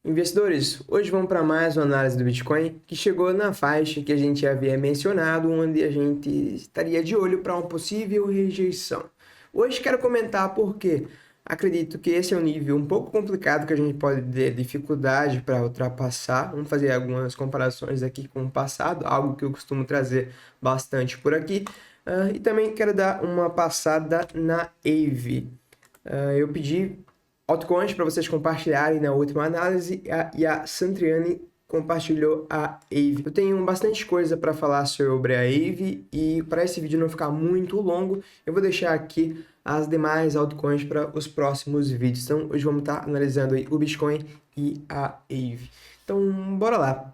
Investidores, hoje vamos para mais uma análise do Bitcoin que chegou na faixa que a gente havia mencionado, onde a gente estaria de olho para uma possível rejeição. Hoje quero comentar porque acredito que esse é um nível um pouco complicado que a gente pode ter dificuldade para ultrapassar. Vamos fazer algumas comparações aqui com o passado, algo que eu costumo trazer bastante por aqui. E também quero dar uma passada na AVE. Eu pedi altcoins para vocês compartilharem na última análise e a Santriani compartilhou a AVE. Eu tenho bastante coisa para falar sobre a AVE e para esse vídeo não ficar muito longo, eu vou deixar aqui as demais altcoins para os próximos vídeos. Então, hoje vamos estar analisando aí o Bitcoin e a AVE. Então, bora lá.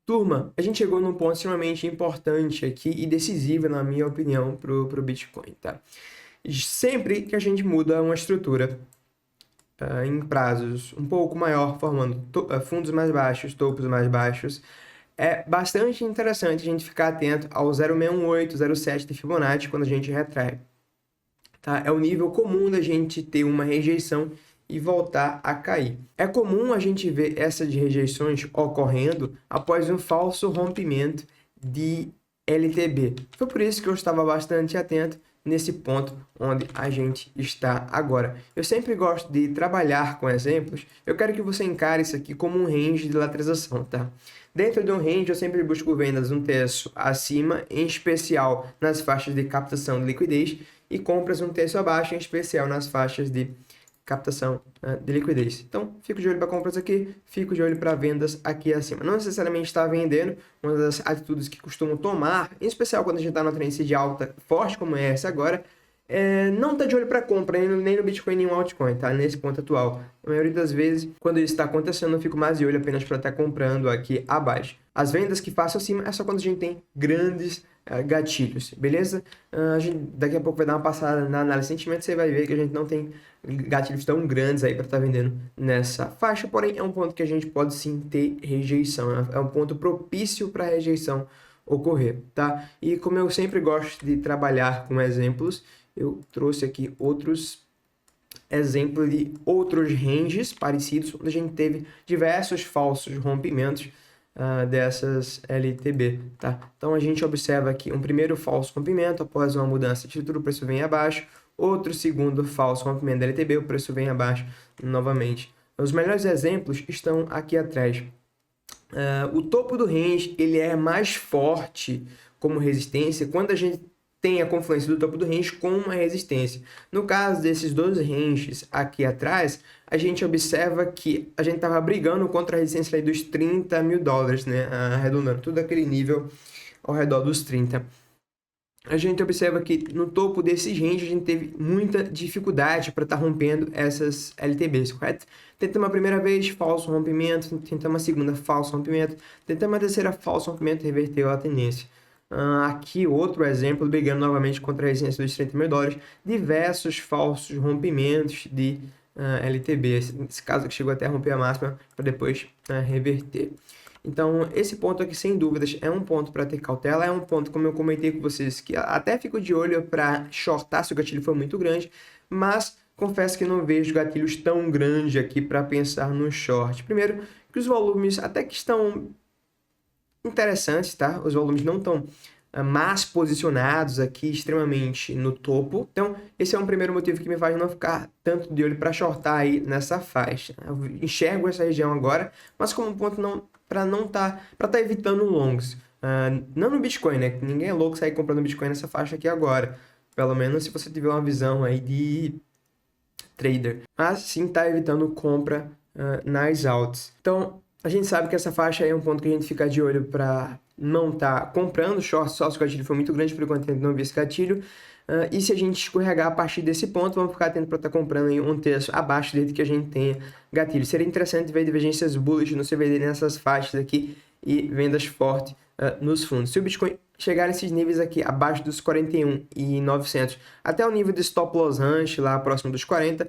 Turma, a gente chegou num ponto extremamente importante aqui e decisivo, na minha opinião, para o Bitcoin, tá? Sempre que a gente muda uma estrutura em prazos um pouco maior, formando fundos mais baixos, topos mais baixos, é bastante interessante a gente ficar atento ao 0,618, 0,7 de Fibonacci quando a gente retrai. Tá? É o nível comum da gente ter uma rejeição e voltar a cair. É comum a gente ver essas rejeições ocorrendo após um falso rompimento de LTB. Foi por isso que eu estava bastante atento nesse ponto onde a gente está agora. Eu sempre gosto de trabalhar com exemplos. Eu quero que você encare isso aqui como um range de lateralização, tá? Dentro de um range, eu sempre busco vendas um terço acima, em especial nas faixas de captação de liquidez, e compras um terço abaixo, em especial nas faixas de captação de liquidez. Então, fico de olho para compras aqui, fico de olho para vendas aqui acima. Não necessariamente está vendendo, uma das atitudes que costumo tomar, em especial quando a gente está numa tendência de alta forte como é essa agora, não tá de olho para compra, nem no Bitcoin, nem no altcoin, tá? Nesse ponto atual. A maioria das vezes, quando isso está acontecendo, eu fico mais de olho apenas para estar comprando aqui abaixo. As vendas que faço acima é só quando a gente tem grandes gatilhos, beleza? A gente daqui a pouco vai dar uma passada na análise de sentimento, você vai ver que a gente não tem gatilhos tão grandes aí para estar vendendo nessa faixa, porém é um ponto que a gente pode sim ter rejeição, é um ponto propício para rejeição ocorrer, tá? E como eu sempre gosto de trabalhar com exemplos, eu trouxe aqui outros exemplos de outros ranges parecidos, onde a gente teve diversos falsos rompimentos dessas LTB, tá? Então a gente observa aqui um primeiro falso rompimento, após uma mudança de estrutura, o preço vem abaixo, outro segundo falso rompimento da LTB, o preço vem abaixo novamente. Os melhores exemplos estão aqui atrás. O topo do range ele é mais forte como resistência quando a gente tem a confluência do topo do range com uma resistência. No caso desses dois ranges aqui atrás, a gente observa que a gente estava brigando contra a resistência aí dos 30 mil dólares, né? Arredondando tudo aquele nível ao redor dos 30. A gente observa que no topo desses ranges a gente teve muita dificuldade para estar rompendo essas LTBs, correto? Tentamos uma primeira vez, falso rompimento, tentamos uma segunda, falso rompimento, tentamos uma terceira, falso rompimento, reverteu a tendência. Aqui outro exemplo, brigando novamente contra a resistência dos 30 mil dólares, diversos falsos rompimentos de LTB, esse caso que chegou até a romper a máxima para depois reverter. Então, esse ponto aqui, sem dúvidas, é um ponto para ter cautela, é um ponto, como eu comentei com vocês, que até fico de olho para shortar se o gatilho for muito grande, mas confesso que não vejo gatilhos tão grandes aqui para pensar no short. Primeiro, que os volumes até que estão interessantes, tá? Os volumes não estão mais posicionados aqui extremamente no topo. Então, esse é um primeiro motivo que me faz não ficar tanto de olho para shortar aí nessa faixa. Eu enxergo essa região agora, mas como um ponto para estar evitando longs. Não no Bitcoin, né? Ninguém é louco sair comprando Bitcoin nessa faixa aqui agora. Pelo menos se você tiver uma visão aí de trader. Mas sim tá evitando compra nas altas. Então, a gente sabe que essa faixa aí é um ponto que a gente fica de olho para não estar comprando short só se o gatilho for muito grande, por enquanto a gente não vê esse gatilho. E se a gente escorregar a partir desse ponto, vamos ficar atento para estar comprando em um terço abaixo desde que a gente tenha gatilho. Seria interessante ver divergências bullish no CVD nessas faixas aqui e vendas fortes nos fundos. Se o Bitcoin chegar nesses níveis aqui, abaixo dos 41.900, até o nível de stop loss range, lá próximo dos 40,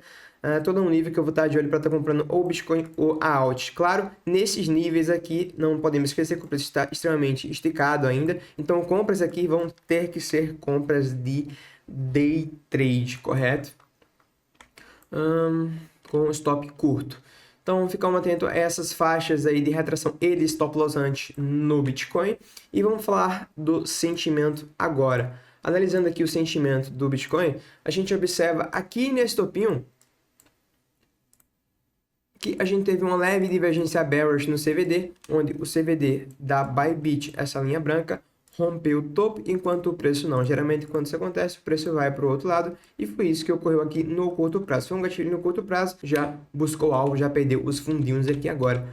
todo um nível que eu vou estar de olho para estar comprando ou Bitcoin ou a alt. Claro, nesses níveis aqui, não podemos esquecer que o preço está extremamente esticado ainda, então compras aqui vão ter que ser compras de day trade, correto? Com stop curto. Então, ficar atento a essas faixas aí de retração e de stop loss antes no Bitcoin. E vamos falar do sentimento agora. Analisando aqui o sentimento do Bitcoin, a gente observa aqui nesse topinho que a gente teve uma leve divergência bearish no CVD, onde o CVD da Bybit, essa linha branca, rompeu o topo, enquanto o preço não. Geralmente, quando isso acontece, o preço vai para o outro lado, e foi isso que ocorreu aqui no curto prazo. Foi um gatilho no curto prazo, já buscou algo, já perdeu os fundinhos aqui agora.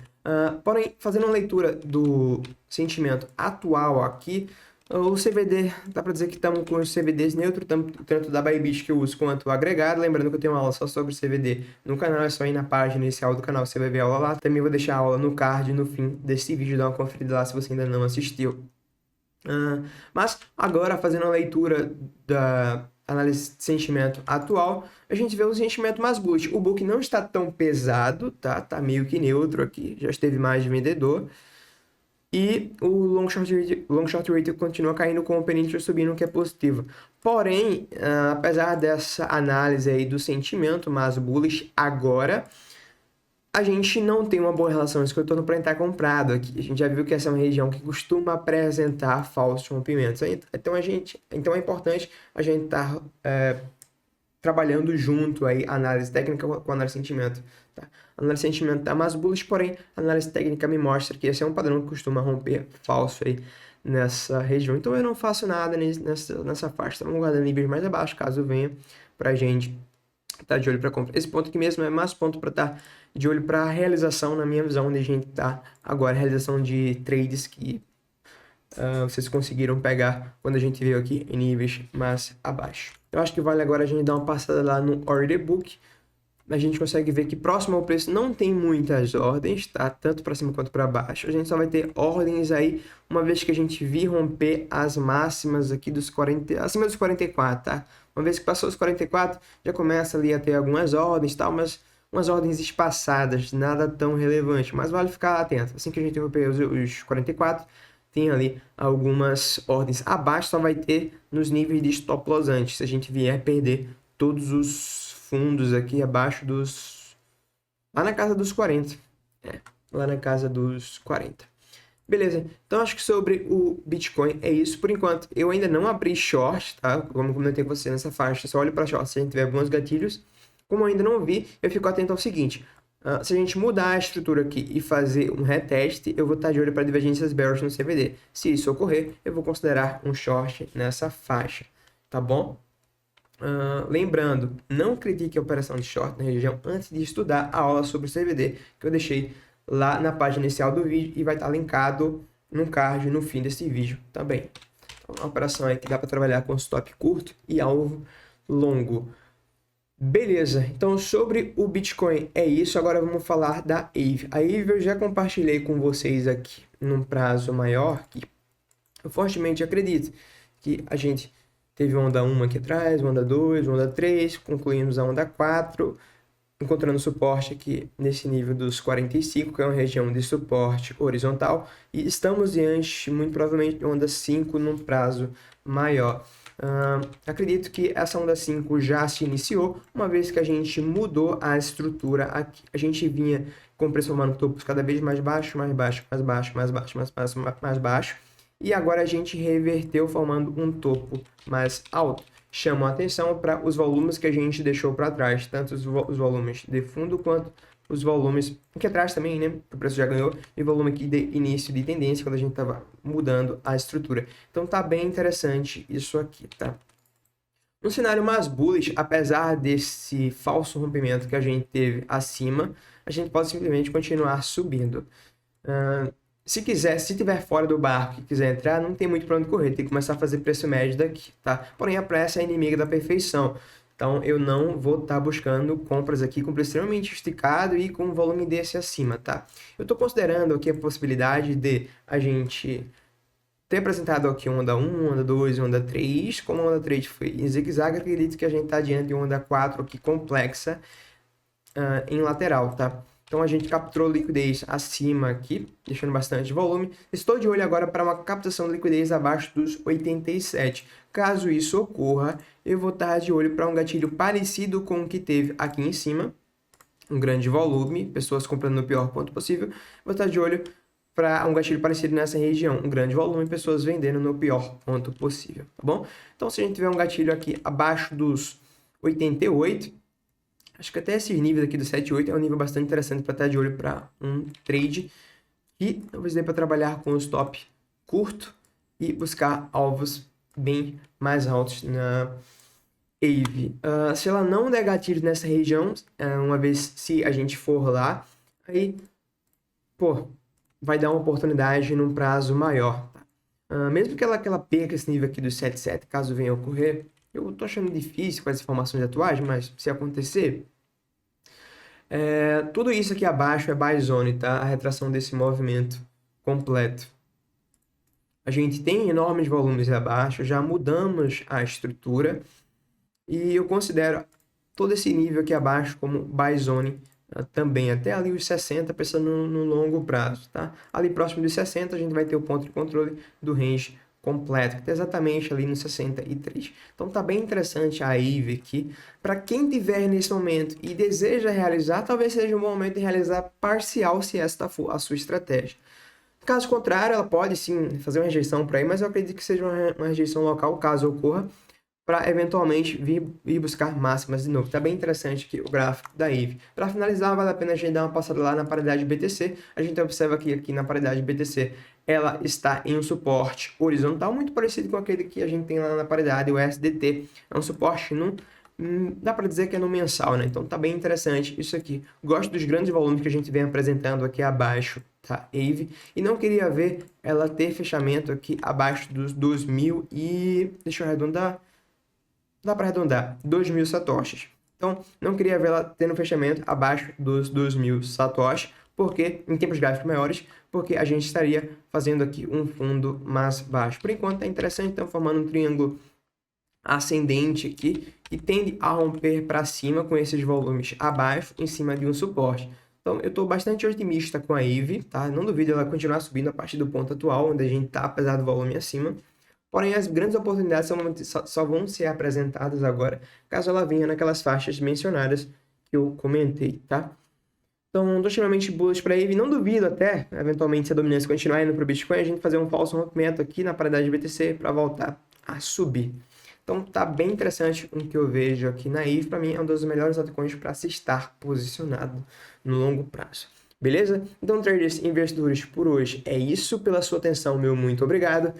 Porém, fazendo uma leitura do sentimento atual aqui, o CVD, dá para dizer que estamos com os CVDs neutros, tanto da Bybit que eu uso quanto o agregado. Lembrando que eu tenho uma aula só sobre CVD no canal, é só ir na página inicial do canal, você vai ver a aula lá. Também vou deixar a aula no card no fim desse vídeo, dá uma conferida lá se você ainda não assistiu. Mas agora, fazendo a leitura da análise de sentimento atual, a gente vê um sentimento mais bullish. O book não está tão pesado, tá meio que neutro aqui, já esteve mais de vendedor. E o long short rate continua caindo com o penny interest subindo, que é positivo. Porém, apesar dessa análise aí do sentimento mais bullish agora, a gente não tem uma boa relação com o retorno para entrar comprado aqui. A gente já viu que essa é uma região que costuma apresentar falsos rompimentos. Então é importante a gente estar trabalhando junto aí análise técnica com análise de sentimento. Tá? A análise de sentimento está mais bullish, porém a análise técnica me mostra que esse é um padrão que costuma romper falso aí nessa região. Então eu não faço nada nessa faixa. Estamos guardando níveis mais abaixo, caso venha para a gente estar de olho para compra. Esse ponto aqui mesmo é mais ponto para estar de olho para a realização, na minha visão, onde a gente está agora, realização de trades que vocês conseguiram pegar quando a gente veio aqui em níveis mais abaixo. Eu acho que vale agora a gente dar uma passada lá no order book. A gente consegue ver que próximo ao preço não tem muitas ordens, tá? Tanto para cima quanto para baixo. A gente só vai ter ordens aí uma vez que a gente vir romper as máximas aqui dos 40, acima dos 44, tá? Uma vez que passou os 44, já começa ali a ter algumas ordens, tal, mas umas ordens espaçadas, nada tão relevante, mas vale ficar atento. Assim que a gente romper os 44, tem ali algumas ordens abaixo, só vai ter nos níveis de stop loss antes, se a gente vier perder todos os fundos aqui abaixo dos... lá na casa dos 40. Lá na casa dos 40. Beleza, então acho que sobre o Bitcoin é isso por enquanto. Eu ainda não abri short, tá? Como comentei com você nessa faixa, só olho para short se a gente tiver bons gatilhos. Como eu ainda não vi, eu fico atento ao seguinte. Se a gente mudar a estrutura aqui e fazer um reteste, eu vou estar de olho para divergências bearish no CVD. Se isso ocorrer, eu vou considerar um short nessa faixa, tá bom? Lembrando, não critique a operação de short na região antes de estudar a aula sobre o CVD, que eu deixei lá na página inicial do vídeo e vai estar linkado no card no fim desse vídeo também. Então, uma operação aí que dá para trabalhar com stop curto e alvo longo. Beleza, então sobre o Bitcoin é isso, agora vamos falar da Aave. A Aave eu já compartilhei com vocês aqui num prazo maior, que eu fortemente acredito que a gente teve onda 1 aqui atrás, onda 2, onda 3, concluímos a onda 4, encontrando suporte aqui nesse nível dos 45, que é uma região de suporte horizontal, e estamos diante, muito provavelmente, de onda 5 num prazo maior. Acredito que essa onda 5 já se iniciou, uma vez que a gente mudou a estrutura aqui. A gente vinha com o preço formando topos cada vez mais baixo, mais baixo, mais baixo, mais baixo, mais baixo, mais baixo. E agora a gente reverteu formando um topo mais alto. Chama a atenção para os volumes que a gente deixou para trás, tanto os volumes de fundo quanto os volumes aqui atrás também, né? O preço já ganhou, e volume aqui de início de tendência, quando a gente estava mudando a estrutura. Então tá bem interessante isso aqui, tá? No cenário mais bullish, apesar desse falso rompimento que a gente teve acima, a gente pode simplesmente continuar subindo. Se tiver fora do barco e quiser entrar, não tem muito para onde correr, tem que começar a fazer preço médio daqui, tá? Porém, a pressa é inimiga da perfeição. Então, eu não vou estar buscando compras aqui com preço extremamente esticado e com um volume desse acima, tá? Eu estou considerando aqui a possibilidade de a gente ter apresentado aqui onda 1, onda 2, onda 3. Como a onda 3 foi em zigue-zague, acredito que a gente está diante de onda 4 aqui complexa em lateral, tá? Então, a gente capturou liquidez acima aqui, deixando bastante volume. Estou de olho agora para uma captação de liquidez abaixo dos 87. Caso isso ocorra, eu vou estar de olho para um gatilho parecido com o que teve aqui em cima, um grande volume, pessoas comprando no pior ponto possível, vou estar de olho para um gatilho parecido nessa região, um grande volume, pessoas vendendo no pior ponto possível, tá bom? Então, se a gente tiver um gatilho aqui abaixo dos 88, acho que até esse nível aqui do 7,8 é um nível bastante interessante para estar de olho para um trade e talvez dê para trabalhar com o stop curto e buscar alvos bem mais altos na AVE. Se ela não der gatilho nessa região, uma vez se a gente for lá, aí, pô, vai dar uma oportunidade num prazo maior. Tá? Mesmo que ela perca esse nível aqui do 7,7, caso venha a ocorrer, eu tô achando difícil com as informações atuais, mas se acontecer, tudo isso aqui abaixo é buy zone, tá? A retração desse movimento completo. A gente tem enormes volumes abaixo, já mudamos a estrutura e eu considero todo esse nível aqui abaixo como buy zone também, até ali os 60, pensando no longo prazo, tá? Ali próximo dos 60 a gente vai ter o ponto de controle do range completo, que está exatamente ali no 63. Então tá bem interessante a AVE aqui. Para quem tiver nesse momento e deseja realizar, talvez seja um bom momento de realizar parcial, se esta for a sua estratégia. Caso contrário, ela pode sim fazer uma rejeição por aí, mas eu acredito que seja uma rejeição local, caso ocorra, para eventualmente vir buscar máximas de novo. Tá bem interessante aqui o gráfico da AVE. Para finalizar, vale a pena a gente dar uma passada lá na paridade BTC. A gente observa que aqui na paridade BTC ela está em um suporte horizontal, muito parecido com aquele que a gente tem lá na paridade, o SDT. É um suporte dá para dizer que é no mensal, né? Então tá bem interessante isso aqui. Gosto dos grandes volumes que a gente vem apresentando aqui abaixo, tá? AVE. E não queria ver ela ter fechamento aqui abaixo dos 2.000 e... Deixa eu arredondar. Dá para arredondar, 2.000 satoshis. Então, não queria ver ela tendo fechamento abaixo dos 2.000 satoshis, porque, em tempos gráficos maiores, porque a gente estaria fazendo aqui um fundo mais baixo. Por enquanto, é interessante, estamos formando um triângulo ascendente aqui, que tende a romper para cima com esses volumes abaixo, em cima de um suporte. Então, eu estou bastante otimista com a AVE, tá? Não duvido ela continuar subindo a partir do ponto atual, onde a gente está, apesar do volume acima. Porém, as grandes oportunidades só vão ser apresentadas agora, caso ela venha naquelas faixas mencionadas que eu comentei, tá? Então, estou extremamente bullish para ele. Não duvido até, eventualmente, se a dominância continuar indo para o Bitcoin, a gente fazer um falso rompimento aqui na paridade BTC para voltar a subir. Então, tá bem interessante o que eu vejo aqui na AVE. Para mim, é um dos melhores altcoins para se estar posicionado no longo prazo. Beleza? Então, traders e investidores, por hoje é isso. Pela sua atenção, meu muito obrigado.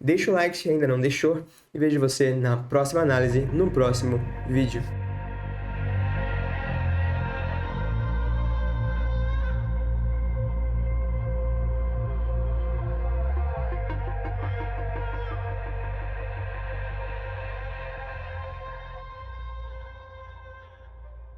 Deixa o like se ainda não deixou e vejo você na próxima análise, no próximo vídeo.